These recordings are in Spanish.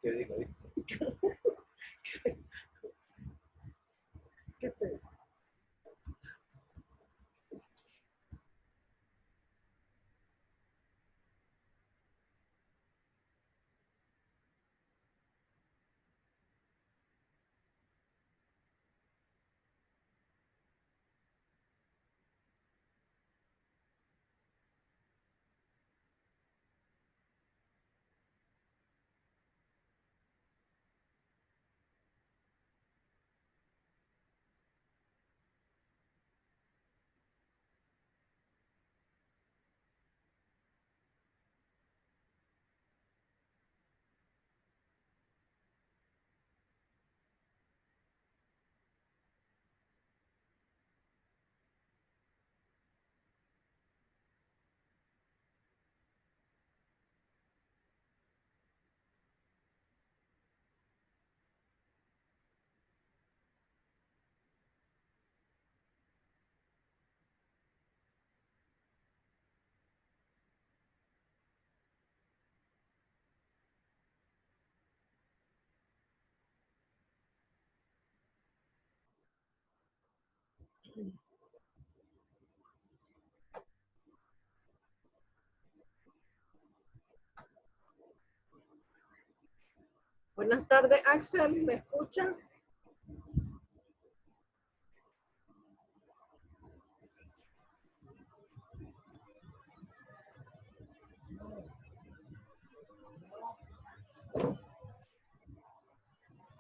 ¿Qué digo? ¿Qué te digo? Buenas tardes, Axel, ¿me escuchan?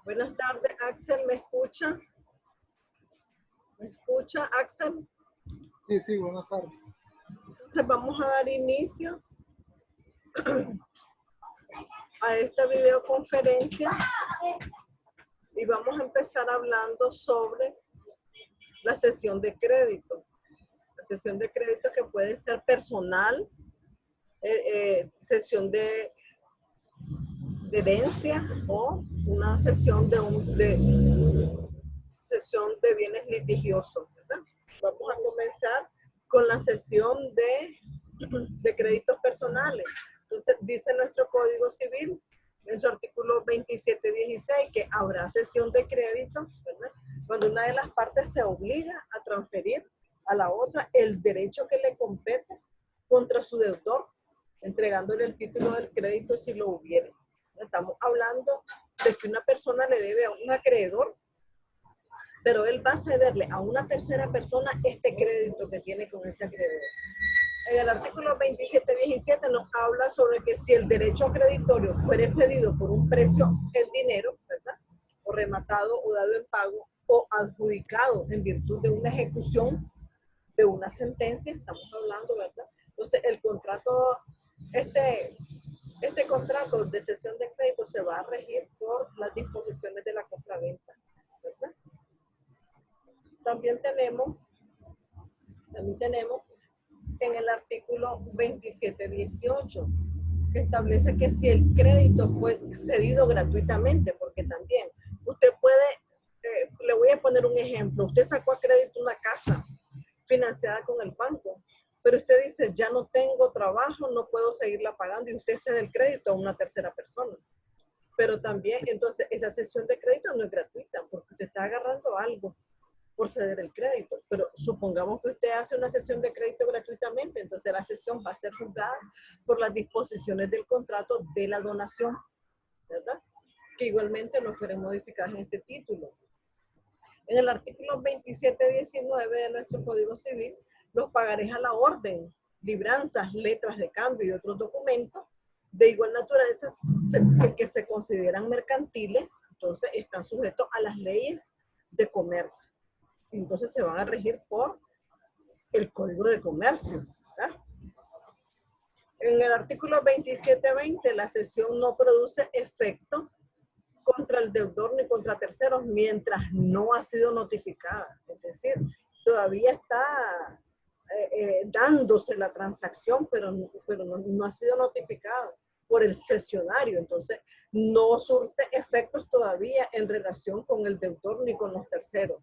Buenas tardes, Axel, ¿me escucha? ¿Me escucha, Axel? Sí, sí, buenas tardes. Entonces vamos a dar inicio a esta videoconferencia y vamos a empezar hablando sobre la sesión de crédito. La sesión de crédito que puede ser personal, sesión de herencia o una sesión sesión de bienes litigiosos, ¿verdad? Vamos a comenzar con la sesión de créditos personales. Entonces, dice nuestro Código Civil en su artículo 2716 que habrá sesión de crédito, ¿verdad?, cuando una de las partes se obliga a transferir a la otra el derecho que le compete contra su deudor, entregándole el título del crédito si lo hubiere. Estamos hablando de que una persona le debe a un acreedor, pero él va a cederle a una tercera persona este crédito que tiene con ese acreedor. En el artículo 2717 nos habla sobre que si el derecho creditorio fuere cedido por un precio en dinero, ¿verdad?, o rematado o dado en pago o adjudicado en virtud de una ejecución de una sentencia, estamos hablando, ¿verdad? Entonces el contrato, este contrato de cesión de crédito se va a regir por las disposiciones de la compraventa, ¿verdad? También tenemos en el artículo 2718 que establece que si el crédito fue cedido gratuitamente, porque también usted puede, le voy a poner un ejemplo, usted sacó a crédito una casa financiada con el banco, pero usted dice, ya no tengo trabajo, no puedo seguirla pagando, y usted cede el crédito a una tercera persona. Pero también, entonces, esa cesión de crédito no es gratuita, porque usted está agarrando algo por ceder el crédito. Pero supongamos que usted hace una cesión de crédito gratuitamente, entonces la cesión va a ser juzgada por las disposiciones del contrato de la donación, ¿verdad?, que igualmente no fueron modificadas en este título. En el artículo 2719 de nuestro Código Civil, los pagarés a la orden, libranzas, letras de cambio y otros documentos de igual naturaleza que se consideran mercantiles, entonces están sujetos a las leyes de comercio. Entonces se van a regir por el Código de Comercio, ¿verdad? En el artículo 2720, la cesión no produce efecto contra el deudor ni contra terceros mientras no ha sido notificada. Es decir, todavía está dándose la transacción, pero no ha sido notificada por el cesionario. Entonces, no surte efectos todavía en relación con el deudor ni con los terceros.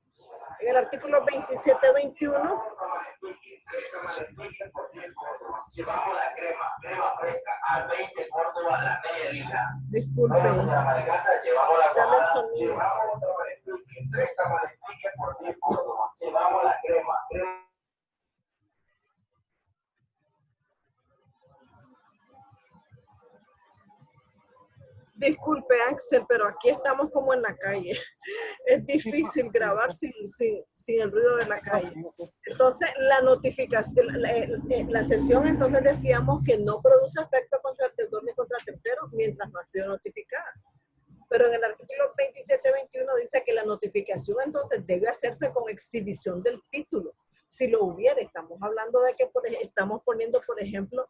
En el artículo 2721 Llevamos la crema fresca a 20 Córdoba, la media libra. Disculpen. Llevamos la Dame el sonido. llevamos los tamales pique, 3 tamales pique por 10 Córdoba. Llevamos la crema. Disculpe, Axel, pero aquí estamos como en la calle. Es difícil grabar sin el ruido de la calle. Entonces, la notificación, la sesión, entonces decíamos que no produce efecto contra el deudor ni contra tercero mientras no ha sido notificada. Pero en el artículo 27.21 dice que la notificación entonces debe hacerse con exhibición del título. Si lo hubiera, estamos hablando de que estamos poniendo, por ejemplo,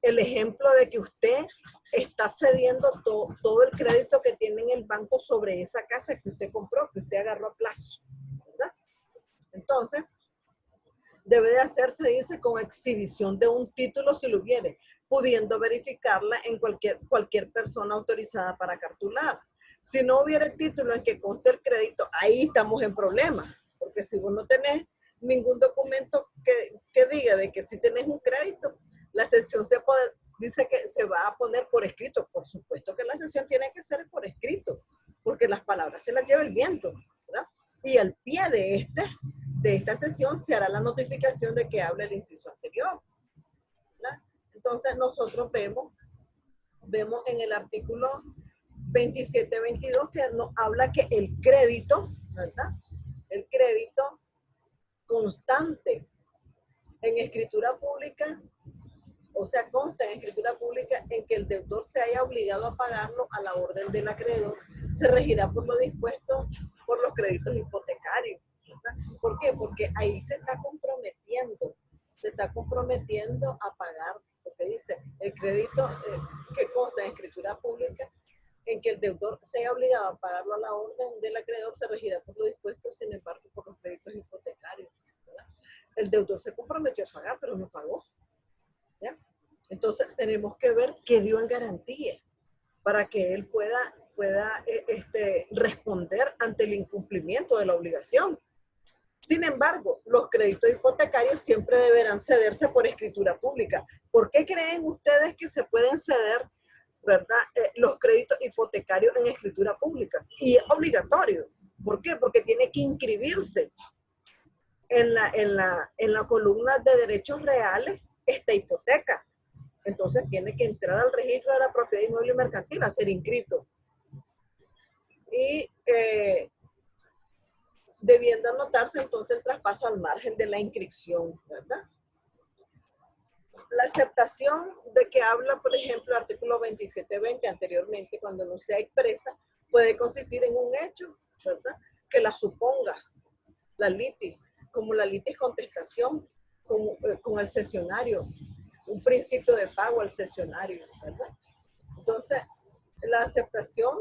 el ejemplo de que usted está cediendo todo el crédito que tiene en el banco sobre esa casa que usted compró, que usted agarró a plazo, ¿verdad? Entonces, debe de hacerse, dice, con exhibición de un título si lo hubiere, pudiendo verificarla en cualquier persona autorizada para cartular. Si no hubiera el título en que conste el crédito, ahí estamos en problemas, porque si vos no tenés ningún documento que diga de que si tenés un crédito, la sesión dice que se va a poner por escrito. Por supuesto que la sesión tiene que ser por escrito, porque las palabras se las lleva el viento, ¿verdad? Y al pie de esta sesión se hará la notificación de que habla el inciso anterior, ¿verdad? Entonces nosotros vemos en el artículo 27.22 que nos habla que el crédito, ¿verdad? El crédito constante en escritura pública, o sea, consta en escritura pública en que el deudor se haya obligado a pagarlo a la orden del acreedor, se regirá por lo dispuesto por los créditos hipotecarios, ¿verdad? ¿Por qué? Porque ahí se está comprometiendo a pagar, porque dice, el crédito que consta en escritura pública en que el deudor se haya obligado a pagarlo a la orden del acreedor, se regirá por lo dispuesto, sin embargo, por los créditos hipotecarios, ¿verdad? El deudor se comprometió a pagar, pero no pagó, ¿ya? Entonces, tenemos que ver qué dio en garantía para que él pueda responder ante el incumplimiento de la obligación. Sin embargo, los créditos hipotecarios siempre deberán cederse por escritura pública. ¿Por qué creen ustedes que se pueden ceder, verdad, los créditos hipotecarios en escritura pública? Y es obligatorio. ¿Por qué? Porque tiene que inscribirse en la columna de derechos reales esta hipoteca. Entonces tiene que entrar al registro de la propiedad inmueble y mercantil a ser inscrito. Y debiendo anotarse entonces el traspaso al margen de la inscripción, ¿verdad? La aceptación de que habla, por ejemplo, el artículo 27.20 anteriormente, cuando no sea expresa, puede consistir en un hecho, ¿verdad? Que la suponga la litis, como la litis contestación con el cesionario, un principio de pago al cesionario, ¿verdad? Entonces, la aceptación,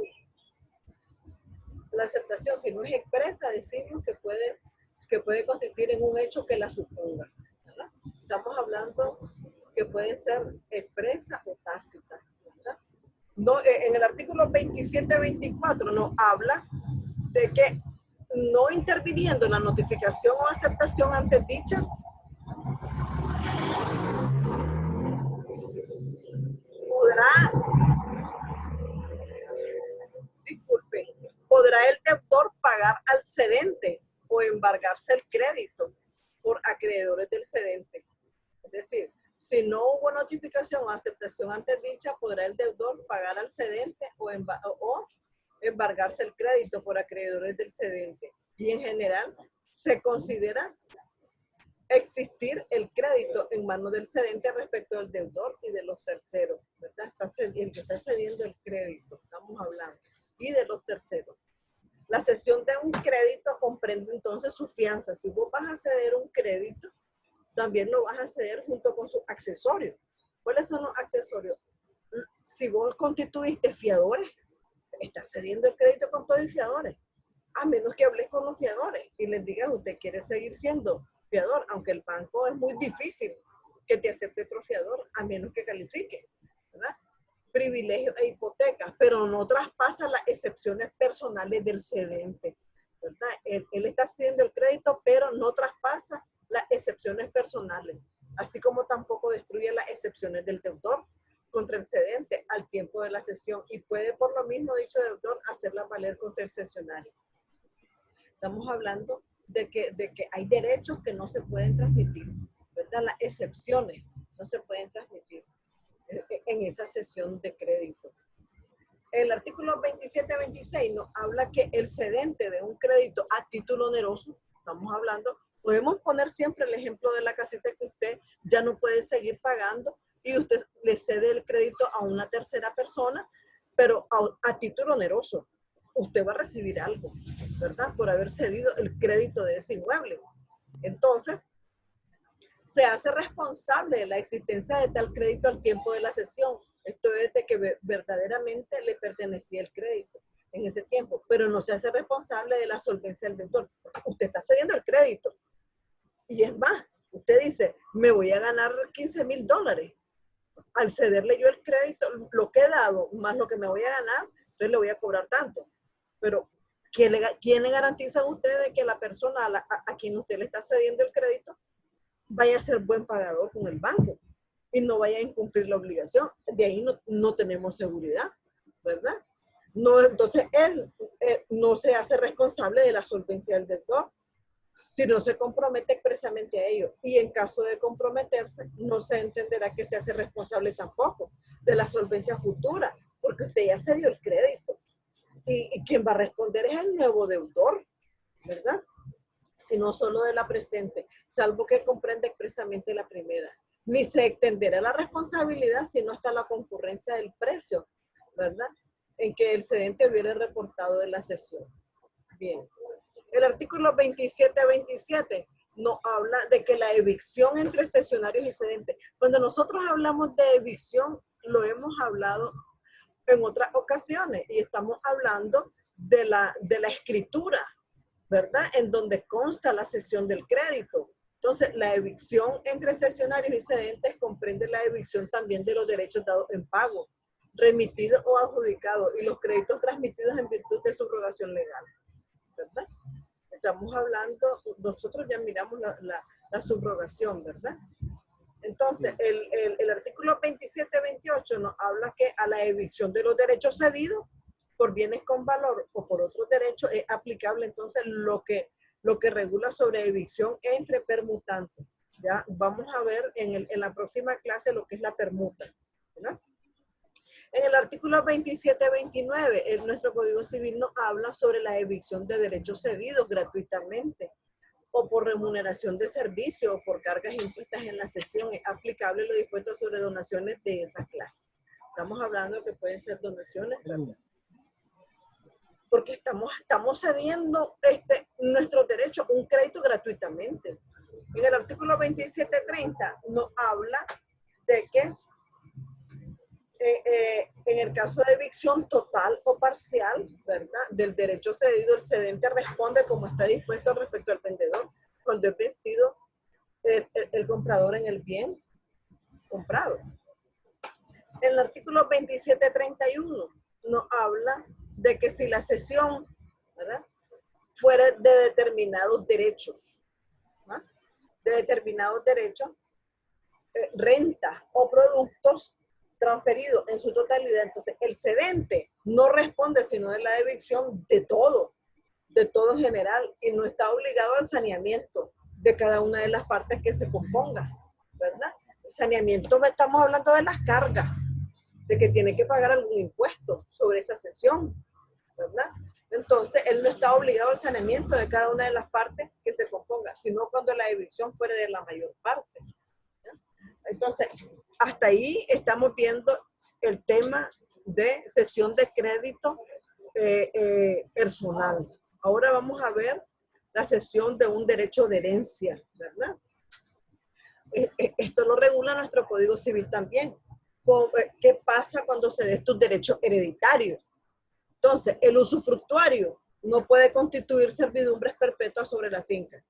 si no es expresa, decimos que puede consistir en un hecho que la suponga, ¿verdad? Estamos hablando que puede ser expresa o tácita, ¿verdad? No, en el artículo 27.24 nos habla de que no interviniendo en la notificación o aceptación antes dicha, podrá el deudor pagar al cedente o embargarse el crédito por acreedores del cedente. Es decir, si no hubo notificación o aceptación antes dicha, podrá el deudor pagar al cedente o embargarse el crédito por acreedores del cedente. Y en general se considera existir el crédito en manos del cedente respecto del deudor y de los terceros, ¿verdad? El que está cediendo el crédito, estamos hablando, y de los terceros. La cesión de un crédito comprende entonces su fianza. Si vos vas a ceder un crédito, también lo vas a ceder junto con sus accesorios. ¿Cuáles son los accesorios? Si vos constituiste fiadores, estás cediendo el crédito con todos los fiadores, a menos que hables con los fiadores y les digas, usted quiere seguir siendo fiador, aunque el banco es muy difícil que te acepte otro fiador, a menos que califique, ¿verdad? Privilegios e hipotecas, pero no traspasa las excepciones personales del cedente, ¿verdad? Él está cediendo el crédito, pero no traspasa las excepciones personales, así como tampoco destruye las excepciones del deudor contra el cedente al tiempo de la cesión y puede, por lo mismo dicho deudor, hacerla valer contra el cesionario. Estamos hablando de que hay derechos que no se pueden transmitir, ¿verdad? Las excepciones no se pueden transmitir en esa cesión de crédito. El artículo 27-26 nos habla que el cedente de un crédito a título oneroso, estamos hablando, podemos poner siempre el ejemplo de la casita que usted ya no puede seguir pagando y usted le cede el crédito a una tercera persona, pero a título oneroso. Usted va a recibir algo, ¿verdad? Por haber cedido el crédito de ese inmueble. Entonces, se hace responsable de la existencia de tal crédito al tiempo de la cesión. Esto es de que verdaderamente le pertenecía el crédito en ese tiempo, pero no se hace responsable de la solvencia del deudor. Usted está cediendo el crédito. Y es más, usted dice, me voy a ganar $15,000. Al cederle yo el crédito, lo que he dado, más lo que me voy a ganar, entonces le voy a cobrar tanto. Pero, ¿quién le garantiza a usted de que la persona a quien usted le está cediendo el crédito vaya a ser buen pagador con el banco y no vaya a incumplir la obligación? De ahí no tenemos seguridad, ¿verdad? No, entonces él no se hace responsable de la solvencia del deudor si no se compromete expresamente a ello. Y en caso de comprometerse, no se entenderá que se hace responsable tampoco de la solvencia futura, porque usted ya se dio el crédito. Y quien va a responder es el nuevo deudor, ¿verdad? Sino solo de la presente, salvo que comprenda expresamente la primera. Ni se extenderá la responsabilidad sino hasta la concurrencia del precio, ¿verdad? En que el cedente hubiera reportado de la cesión. Bien. El artículo 27-27 nos habla de que la evicción entre cesionarios y cedentes. Cuando nosotros hablamos de evicción, lo hemos hablado en otras ocasiones y estamos hablando de la escritura, ¿verdad? En donde consta la cesión del crédito. Entonces, la evicción entre cesionarios y cedentes comprende la evicción también de los derechos dados en pago, remitidos o adjudicados y los créditos transmitidos en virtud de subrogación legal, ¿verdad? Estamos hablando, nosotros ya miramos la subrogación, ¿verdad? Entonces, el artículo 27-28 nos habla que a la evicción de los derechos cedidos por bienes con valor o por otros derechos es aplicable entonces lo que regula sobre evicción entre permutantes. Ya vamos a ver en la próxima clase lo que es la permuta, ¿verdad? En el artículo 27-29, nuestro Código Civil nos habla sobre la evicción de derechos cedidos gratuitamente o por remuneración de servicio o por cargas impuestas en la cesión. Es aplicable lo dispuesto sobre donaciones de esa clase. Estamos hablando de que pueden ser donaciones, ¿verdad? Porque estamos cediendo nuestros derechos, un crédito gratuitamente. En el artículo 27-30 nos habla de que en el caso de evicción total o parcial, ¿verdad? Del derecho cedido, el cedente responde como está dispuesto respecto al vendedor cuando es vencido el comprador en el bien comprado. En el artículo 27-31 nos habla de que si la cesión, ¿verdad?, fuera de determinados derechos, ¿no?, de determinados derechos, rentas o productos transferidos en su totalidad, entonces el cedente no responde sino de la evicción de todo en general y no está obligado al saneamiento de cada una de las partes que se componga, ¿verdad? El saneamiento, estamos hablando de las cargas, de que tiene que pagar algún impuesto sobre esa cesión, ¿verdad? Entonces, él no está obligado al saneamiento de cada una de las partes que se componga, sino cuando la evicción fuera de la mayor parte, ¿ya? Entonces, hasta ahí estamos viendo el tema de cesión de crédito personal. Ahora vamos a ver la cesión de un derecho de herencia, ¿verdad? Esto lo regula nuestro Código Civil también. ¿Qué pasa cuando se den tus derechos hereditarios? Entonces, el usufructuario no puede constituir servidumbres perpetuas sobre la finca.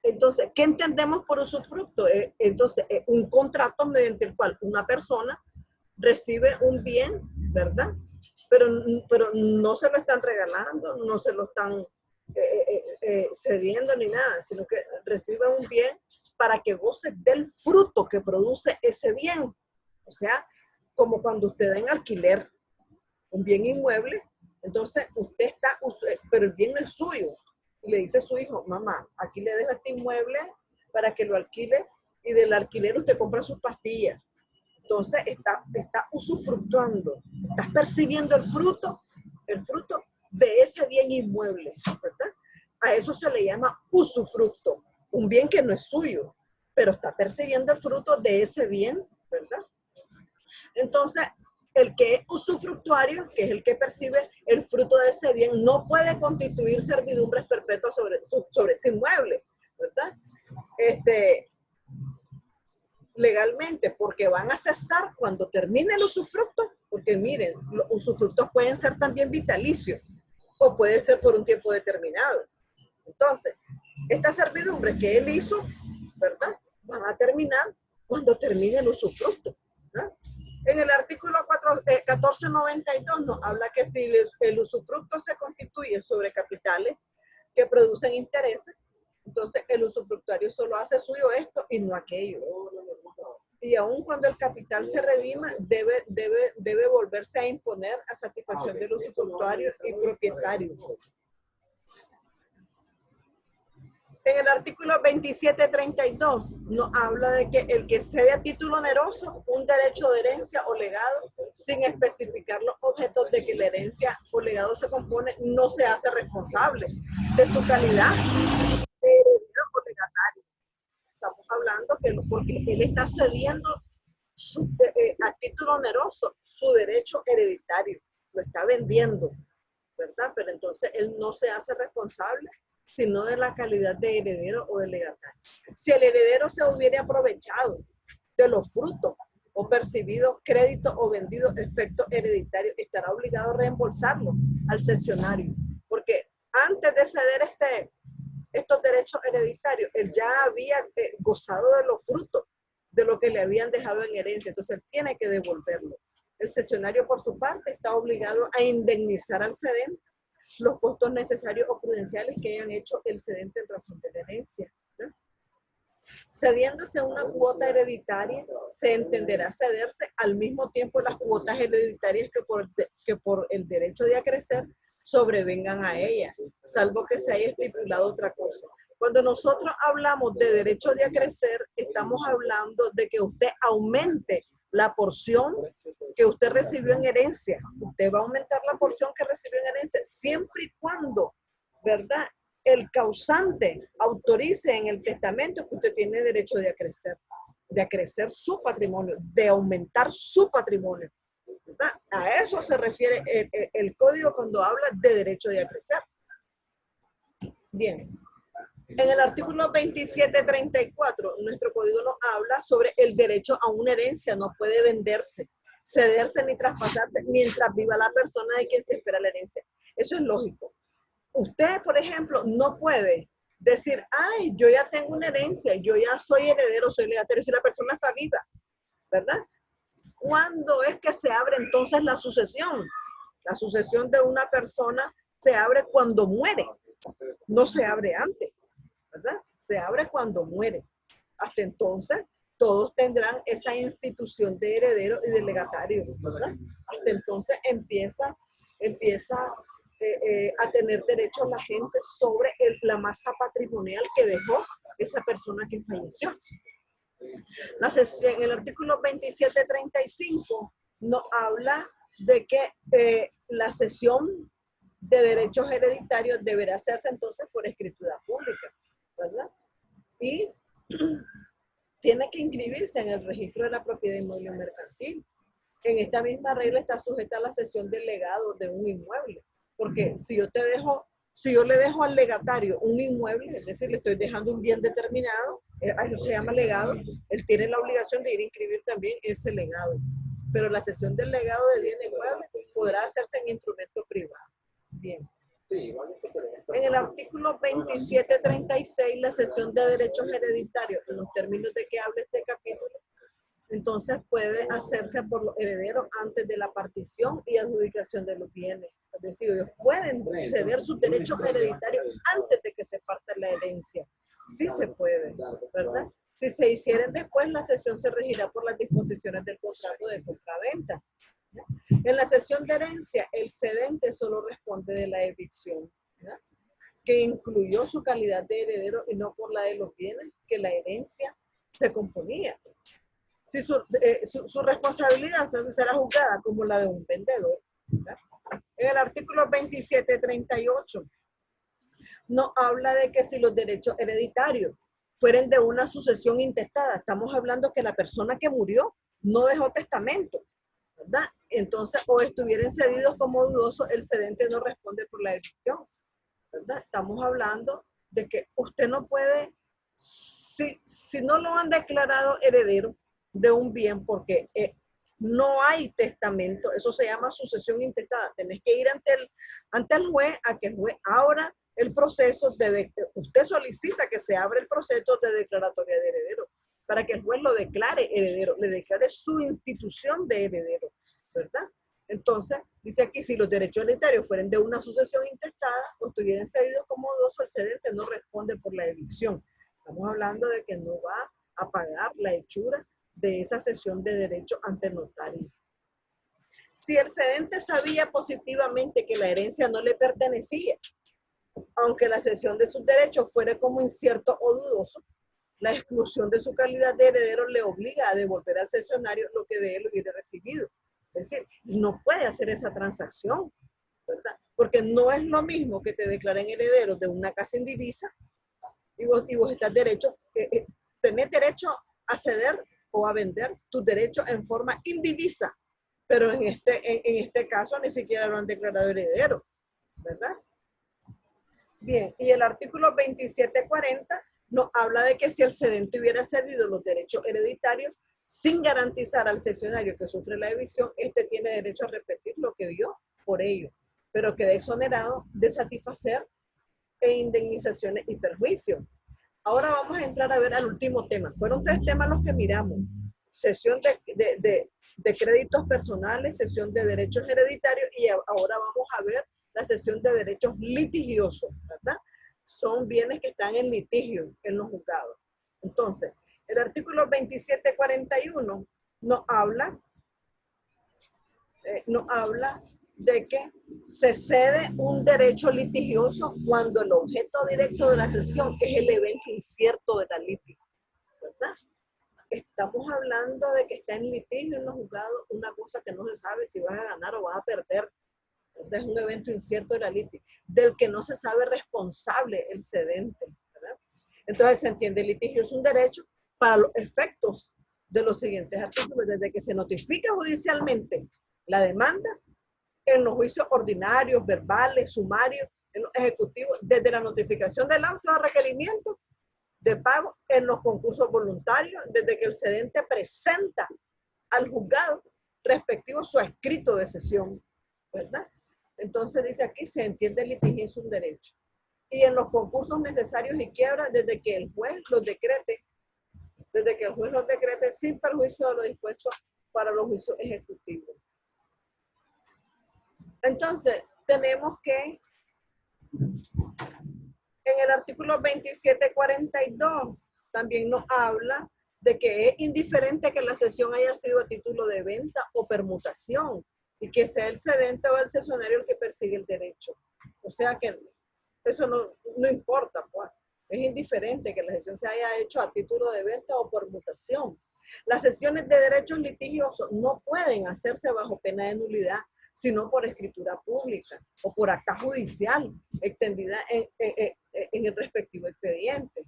Entonces, ¿qué entendemos por usufructo? Entonces, un contrato mediante el cual una persona recibe un bien, ¿verdad? Pero no se lo están regalando, no se lo están cediendo ni nada, sino que reciba un bien para que goce del fruto que produce ese bien. O sea, como cuando usted da en alquiler un bien inmueble, entonces usted está, pero el bien no es suyo. Y le dice a su hijo, mamá, aquí le dejo este inmueble para que lo alquile y del alquiler usted compra sus pastillas. Entonces está usufructuando, estás percibiendo el fruto de ese bien inmueble, ¿verdad? A eso se le llama usufructo, un bien que no es suyo, pero está percibiendo el fruto de ese bien, ¿verdad? Entonces, el que es usufructuario, que es el que percibe el fruto de ese bien, no puede constituir servidumbres perpetuas sobre ese inmueble, ¿verdad? Legalmente, porque van a cesar cuando termine el usufructo, porque miren, los usufructos pueden ser también vitalicios o puede ser por un tiempo determinado. Entonces, estas servidumbres que él hizo, ¿verdad? Van a terminar cuando termine el usufructo, ¿verdad? En el artículo 1492 nos habla que si el usufructo se constituye sobre capitales que producen intereses, entonces el usufructuario solo hace suyo esto y no aquello. Y aun cuando el capital se redima, debe volverse a imponer a satisfacción del usufructuario y propietario. En el artículo 2732 nos habla de que el que cede a título oneroso un derecho de herencia o legado sin especificar los objetos de que la herencia o legado se compone, no se hace responsable de su calidad de heredero o legatario. Estamos hablando que porque él está cediendo a título oneroso su derecho hereditario, lo está vendiendo, ¿verdad? Pero entonces él no se hace responsable sino de la calidad de heredero o de legatario. Si el heredero se hubiera aprovechado de los frutos o percibido crédito o vendido efecto hereditario, estará obligado a reembolsarlo al cesionario, porque antes de ceder estos derechos hereditarios, él ya había gozado de los frutos de lo que le habían dejado en herencia, entonces él tiene que devolverlo. El cesionario, por su parte, está obligado a indemnizar al cedente los costos necesarios o prudenciales que hayan hecho el cedente en razón de la herencia, ¿no? Cediéndose una cuota hereditaria, se entenderá cederse al mismo tiempo las cuotas hereditarias que por el derecho de acrecer sobrevengan a ella, salvo que se haya estipulado otra cosa. Cuando nosotros hablamos de derecho de acrecer, estamos hablando de que usted aumente la porción que usted recibió en herencia. Usted va a aumentar la porción que recibió en herencia siempre y cuando, ¿verdad?, el causante autorice en el testamento que usted tiene derecho de acrecer su patrimonio, de aumentar su patrimonio, ¿verdad? A eso se refiere el código cuando habla de derecho de acrecer. Bien. En el artículo 2734, nuestro código nos habla sobre el derecho a una herencia. No puede venderse, cederse ni traspasarse mientras viva la persona de quien se espera la herencia. Eso es lógico. Usted, por ejemplo, no puede decir, ay, yo ya tengo una herencia, yo ya soy heredero, soy legatario, si la persona está viva, ¿verdad? ¿Cuándo es que se abre entonces la sucesión? La sucesión de una persona se abre cuando muere, no se abre antes, ¿verdad? Se abre cuando muere. Hasta entonces, todos tendrán esa institución de heredero y de legatario, ¿verdad? Hasta entonces empieza a tener derecho la gente sobre la masa patrimonial que dejó esa persona que falleció. En el artículo 2735 nos habla de que la cesión de derechos hereditarios deberá hacerse entonces por escritura pública, ¿verdad? Y tiene que inscribirse en el registro de la propiedad inmobiliaria mercantil. En esta misma regla está sujeta a la cesión del legado de un inmueble, porque si yo le dejo al legatario un inmueble, es decir, le estoy dejando un bien determinado, eso se llama legado, él tiene la obligación de ir a inscribir también ese legado. Pero la cesión del legado de bienes inmuebles podrá hacerse en instrumento privado. Bien. En el artículo 2736, la cesión de derechos hereditarios, en los términos de que habla este capítulo, entonces puede hacerse por los herederos antes de la partición y adjudicación de los bienes, Es decir, ellos pueden ceder sus derechos hereditarios antes de que se parta la herencia. Sí se puede, ¿verdad? Si se hicieran después, la cesión se regirá por las disposiciones del contrato de compraventa. ¿Ya? En la cesión de herencia, el cedente solo responde de la evicción, ¿ya? Que incluyó su calidad de heredero y no por la de los bienes que la herencia se componía. Si su responsabilidad entonces será juzgada como la de un vendedor, ¿ya? En el artículo 2738 nos habla de que si los derechos hereditarios fueren de una sucesión intestada, estamos hablando que la persona que murió no dejó testamento, ¿verdad? Entonces, o estuvieran cedidos como dudosos, el cedente no responde por la decisión, ¿verdad? Estamos hablando de que usted no puede, si no lo han declarado heredero de un bien porque no hay testamento, eso se llama sucesión intestada. Tenés que ir ante el juez a que el juez abra el proceso usted solicita que se abra el proceso de declaratoria de heredero para que el juez lo declare heredero, le declare su institución de heredero, ¿verdad? Entonces, dice aquí, si los derechos hereditarios fueran de una sucesión intestada o estuvieran cedidos como dudoso, el cedente no responde por la evicción. Estamos hablando de que no va a pagar la hechura de esa cesión de derecho ante el notario. Si el cedente sabía positivamente que la herencia no le pertenecía, aunque la cesión de sus derechos fuera como incierto o dudoso, la exclusión de su calidad de heredero le obliga a devolver al cesionario lo que de él hubiera recibido. Es decir, no puede hacer esa transacción, ¿verdad? Porque no es lo mismo que te declaren heredero de una casa indivisa y vos estás tenés derecho a ceder o a vender tus derechos en forma indivisa, pero en este caso ni siquiera lo han declarado heredero, ¿verdad? Bien, y el artículo 2740 nos habla de que si el cedente hubiera cedido los derechos hereditarios sin garantizar al cesionario que sufre la evicción, este tiene derecho a repetir lo que dio por ello, pero queda exonerado de satisfacer indemnizaciones y perjuicios. Ahora vamos a entrar a ver al último tema. Fueron 3 temas los que miramos. Cesión de créditos personales, cesión de derechos hereditarios y ahora vamos a ver la cesión de derechos litigiosos, ¿verdad? Son bienes que están en litigio en los juzgados. Entonces, el artículo 2741 nos habla de que se cede un derecho litigioso cuando el objeto directo de la cesión es el evento incierto de la litigio, ¿verdad? Estamos hablando de que está en litigio en los juzgados una cosa que no se sabe si vas a ganar o vas a perder. Es un evento incierto de la litigio, del que no se sabe responsable el cedente, ¿verdad? Entonces se entiende, el litigio es un derecho para los efectos de los siguientes artículos, desde que se notifica judicialmente la demanda, en los juicios ordinarios, verbales, sumarios, en los ejecutivos, desde la notificación del auto de requerimiento de pago, en los concursos voluntarios, desde que el cedente presenta al juzgado respectivo su escrito de cesión, ¿verdad? Entonces dice aquí, se entiende el litigio es un derecho. Y en los concursos necesarios y quiebras, desde que el juez los decrete, sin perjuicio de lo dispuesto para los juicios ejecutivos. Entonces, tenemos que, en el artículo 2742, también nos habla de que es indiferente que la cesión haya sido a título de venta o permutación, y que sea el cedente o el cesionario el que persigue el derecho. O sea que eso no importa, pues. Es indiferente que la cesión se haya hecho a título de venta o permutación. Las cesiones de derechos litigiosos no pueden hacerse bajo pena de nulidad, sino por escritura pública o por acta judicial extendida en el respectivo expediente.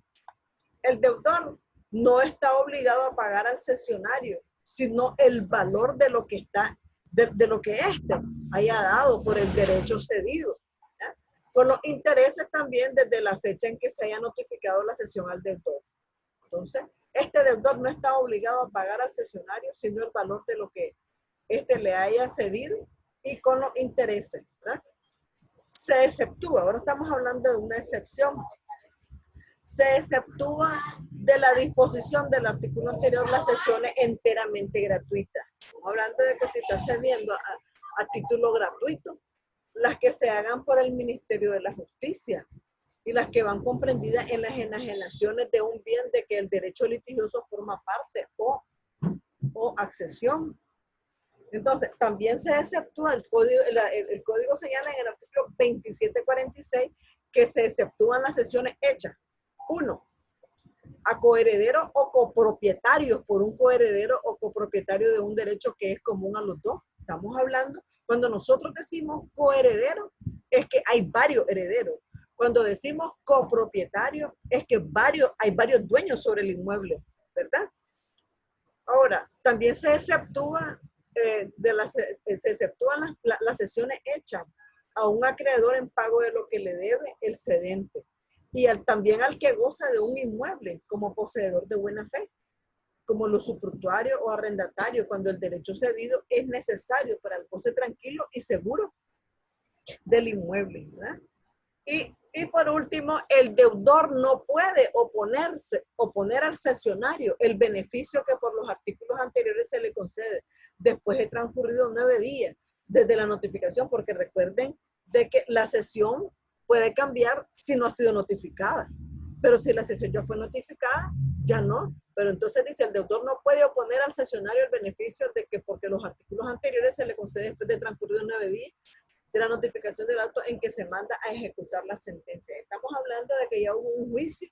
El deudor no está obligado a pagar al cesionario, sino el valor de lo que está de lo que éste haya dado por el derecho cedido, ¿ya? Con los intereses también desde la fecha en que se haya notificado la cesión al deudor. Entonces, este deudor no está obligado a pagar al cesionario, sino el valor de lo que éste le haya cedido y con los intereses, ¿verdad? Se exceptúa, ahora estamos hablando de una excepción. Se exceptúa de la disposición del artículo anterior las sesiones enteramente gratuitas. Estamos hablando de que si está cediendo a título gratuito, las que se hagan por el Ministerio de la Justicia y las que van comprendidas en las enajenaciones de un bien de que el derecho litigioso forma parte o accesión. Entonces, también se exceptúa el código señala en el artículo 2746 que se exceptúan las cesiones hechas. 1. A coherederos o copropietarios por un coheredero o copropietario de un derecho que es común a los dos. Estamos hablando, cuando nosotros decimos coheredero, es que hay varios herederos. Cuando decimos copropietario, es que hay varios dueños sobre el inmueble, ¿verdad? Ahora, también se exceptúan las cesiones hechas a un acreedor en pago de lo que le debe el cedente y también al que goza de un inmueble como poseedor de buena fe, como el usufructuario o arrendatario, cuando el derecho cedido es necesario para el goce tranquilo y seguro del inmueble, ¿verdad? Y por último, el deudor no puede oponer al cesionario el beneficio que por los artículos anteriores se le concede después de transcurrido 9 días desde la notificación, porque recuerden de que la cesión puede cambiar si no ha sido notificada, pero si la cesión ya fue notificada, ya no. Pero entonces dice, el deudor no puede oponer al cesionario el beneficio de que porque los artículos anteriores se le concede después de transcurrido 9 días de la notificación del acto en que se manda a ejecutar la sentencia. Estamos hablando de que ya hubo un juicio,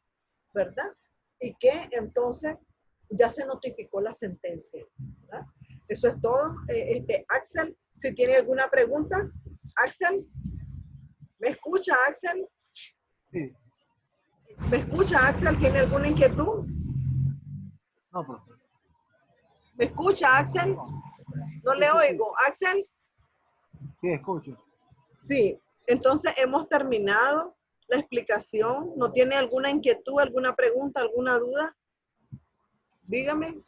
¿verdad? Y que entonces ya se notificó la sentencia, ¿verdad? Eso es todo. Axel, si tiene alguna pregunta. Axel, ¿me escucha, Axel? Sí. ¿Me escucha, Axel? ¿Tiene alguna inquietud? No, profe. ¿Me escucha, Axel? No le oigo. ¿Axel? Sí, escucho. Sí, entonces hemos terminado la explicación. ¿No tiene alguna inquietud, alguna pregunta, alguna duda? Dígame.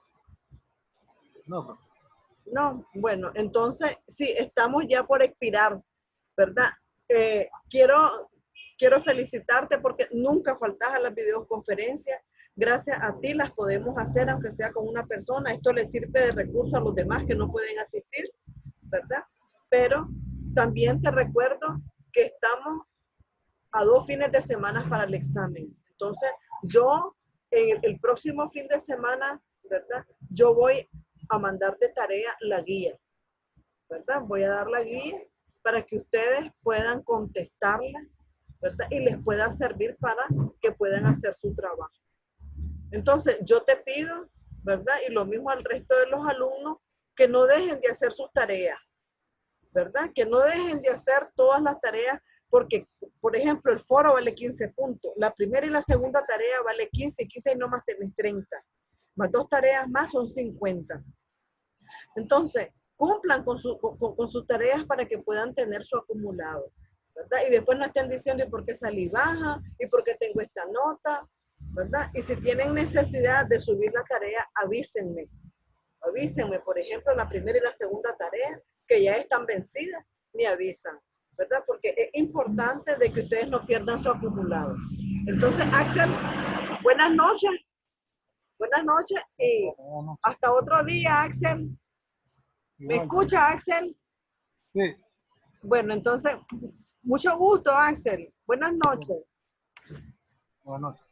No, profe. No, bueno, entonces sí, estamos ya por expirar, ¿verdad? Quiero felicitarte porque nunca faltas a las videoconferencias. Gracias a ti las podemos hacer, aunque sea con una persona. Esto le sirve de recurso a los demás que no pueden asistir, ¿verdad? Pero también te recuerdo que estamos a 2 fines de semana para el examen. Entonces, yo el próximo fin de semana, ¿verdad? Yo voy a mandar de tarea la guía, ¿verdad? Voy a dar la guía para que ustedes puedan contestarla, ¿verdad? Y les pueda servir para que puedan hacer su trabajo. Entonces, yo te pido, ¿verdad? Y lo mismo al resto de los alumnos, que no dejen de hacer sus tareas, ¿verdad? Que no dejen de hacer todas las tareas, porque, por ejemplo, el foro vale 15 puntos. La primera y la segunda tarea vale 15, 15 y no más tenés 30. Más 2 tareas más son 50. Entonces, cumplan con sus tareas para que puedan tener su acumulado, ¿verdad? Y después no estén diciendo, ¿y por qué salí baja? ¿Y por qué tengo esta nota? ¿Verdad? Y si tienen necesidad de subir la tarea, avísenme. Avísenme, por ejemplo, la primera y la segunda tarea, que ya están vencidas, me avisan, ¿verdad? Porque es importante de que ustedes no pierdan su acumulado. Entonces, Axel, buenas noches. Buenas noches y hasta otro día, Axel. ¿Me escucha, Axel? Sí. Bueno, entonces, mucho gusto, Axel. Buenas noches. Buenas noches.